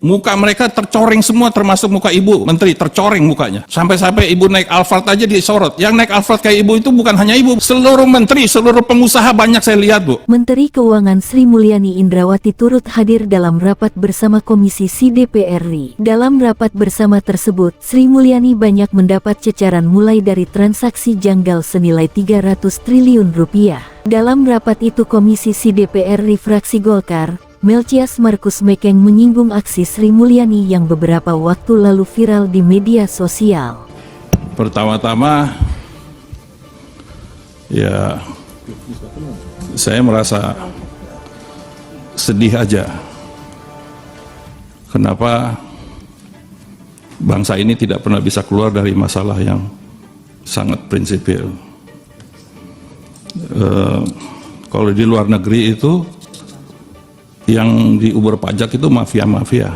Muka mereka tercoreng semua, termasuk muka ibu menteri, tercoreng mukanya. Sampai-sampai ibu naik Alphard aja disorot. Yang naik Alphard kayak ibu itu bukan hanya ibu, seluruh menteri, seluruh pengusaha banyak saya lihat, Bu. Menteri Keuangan Sri Mulyani Indrawati turut hadir dalam rapat bersama Komisi SI DPR RI. Dalam rapat bersama tersebut, Sri Mulyani banyak mendapat cecaran mulai dari transaksi janggal senilai 300 triliun rupiah. Dalam rapat itu Komisi SI DPR RI fraksi Golkar, Melchias Markus Mekeng menyinggung aksi Sri Mulyani yang beberapa waktu lalu viral di media sosial. Pertama-tama, ya saya merasa sedih aja. Kenapa bangsa ini tidak pernah bisa keluar dari masalah yang sangat prinsipil. Kalau di luar negeri itu yang diuber pajak itu mafia-mafia.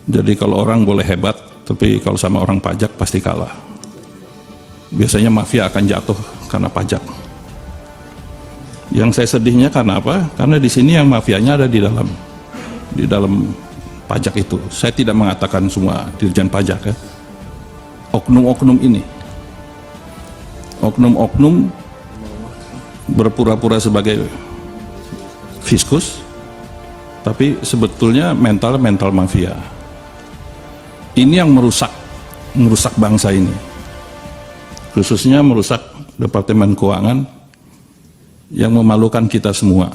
Jadi kalau orang boleh hebat, tapi kalau sama orang pajak pasti kalah. Biasanya mafia akan jatuh karena pajak. Yang saya sedihnya karena apa? Karena di sini yang mafianya ada di dalam pajak itu. Saya tidak mengatakan semua dirjen pajak ya. Oknum-oknum ini. Oknum-oknum berpura-pura sebagai fiskus, tapi sebetulnya mental mafia. Ini yang merusak bangsa ini, khususnya merusak Departemen Keuangan yang memalukan kita semua.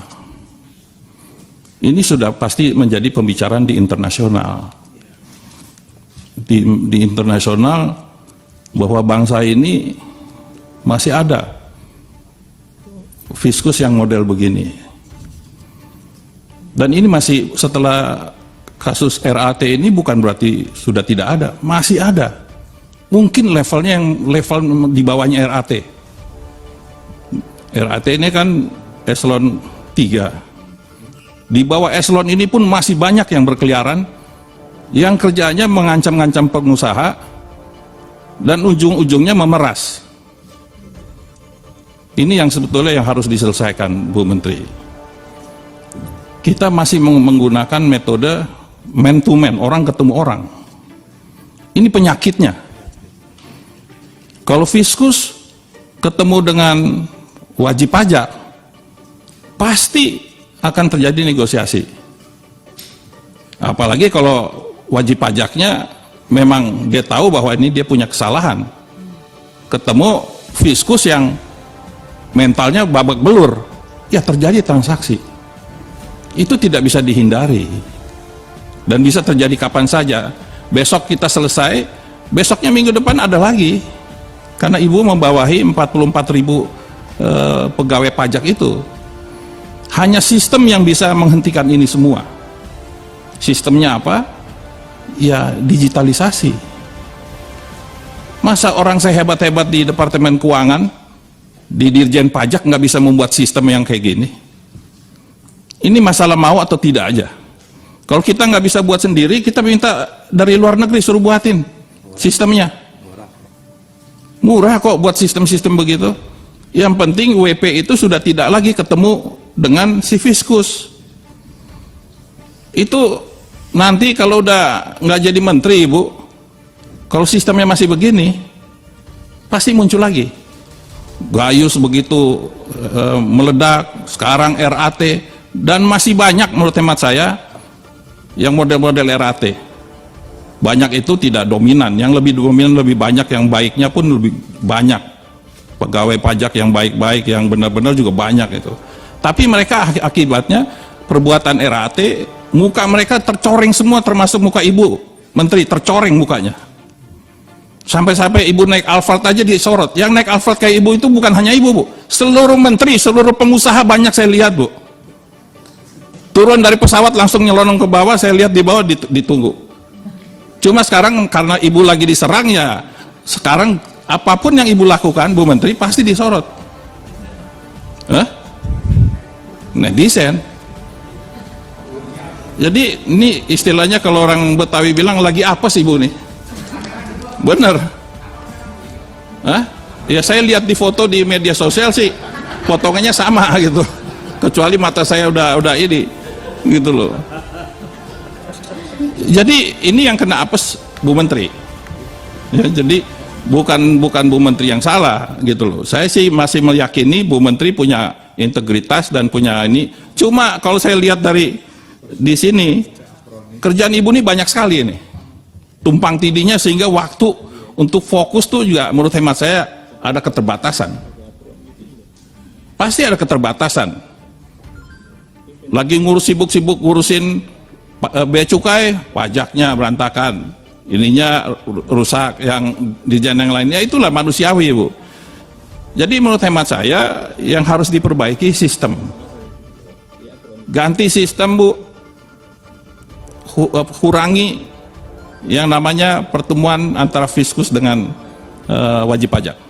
Ini sudah pasti menjadi pembicaraan di internasional. Di internasional bahwa bangsa ini masih ada fiskus yang model begini. Dan ini masih setelah kasus RAT ini bukan berarti sudah tidak ada, masih ada. Mungkin levelnya yang level di bawahnya RAT. RAT ini kan eselon 3. Di bawah eselon ini pun masih banyak yang berkeliaran, yang kerjanya mengancam-ngancam pengusaha, dan ujung-ujungnya memeras. Ini yang sebetulnya yang harus diselesaikan, Bu Menteri. Kita masih menggunakan metode man to man, orang ketemu orang. Ini penyakitnya. Kalau fiskus ketemu dengan wajib pajak, pasti akan terjadi negosiasi. Apalagi kalau wajib pajaknya memang dia tahu bahwa ini dia punya kesalahan. Ketemu fiskus yang mentalnya babak belur, ya terjadi transaksi. Itu tidak bisa dihindari dan bisa terjadi kapan saja. Besok kita selesai, besoknya minggu depan ada lagi, karena ibu membawahi 44.000 pegawai pajak itu. Hanya sistem yang bisa menghentikan ini semua. Sistemnya apa? Ya digitalisasi. Masa orang sehebat-hebat di Departemen Keuangan, di Dirjen Pajak nggak bisa membuat sistem yang kayak gini? Ini masalah mau atau tidak aja. Kalau kita nggak bisa buat sendiri, kita minta dari luar negeri suruh buatin sistemnya. Murah kok buat sistem-sistem begitu. Yang penting WP itu sudah tidak lagi ketemu dengan si fiskus. Itu nanti kalau udah nggak jadi menteri, Ibu, kalau sistemnya masih begini, pasti muncul lagi. Gayus begitu meledak, sekarang RAT. Dan masih banyak menurut hemat saya yang model-model RAT. Banyak itu tidak dominan, yang lebih dominan lebih banyak, yang baiknya pun lebih banyak. Pegawai pajak yang baik-baik, yang benar-benar juga banyak itu. Tapi mereka akibatnya perbuatan RAT, muka mereka tercoreng semua, termasuk muka ibu menteri, tercoreng mukanya. Sampai-sampai ibu naik Alphard aja disorot. Yang naik Alphard kayak ibu itu bukan hanya ibu, Bu. Seluruh menteri, seluruh pengusaha banyak saya lihat, Bu. Turun dari pesawat langsung nyelonong ke bawah, saya lihat di bawah ditunggu. Cuma sekarang karena ibu lagi diserang, ya sekarang apapun yang ibu lakukan, Bu Menteri, pasti disorot. Netizen. Jadi ini istilahnya kalau orang Betawi bilang lagi apes ibu nih. Bener. Ya saya lihat di foto di media sosial sih, potongannya sama gitu. Kecuali mata saya udah ini. Gitu loh. Jadi ini yang kena apes Bu Menteri. Ya, jadi bukan Bu Menteri yang salah gitu loh. Saya sih masih meyakini Bu Menteri punya integritas dan punya ini. Cuma kalau saya lihat dari di sini kerjaan Ibu ini banyak sekali ini. Tumpang tindihnya sehingga waktu untuk fokus tuh juga menurut hemat saya ada keterbatasan. Pasti ada keterbatasan. Lagi sibuk-sibuk ngurusin bea cukai, pajaknya berantakan, ininya rusak, yang dijen yang lainnya, itulah manusiawi, Bu. Jadi menurut hemat saya yang harus diperbaiki sistem, ganti sistem, Bu, kurangi yang namanya pertemuan antara fiskus dengan wajib pajak.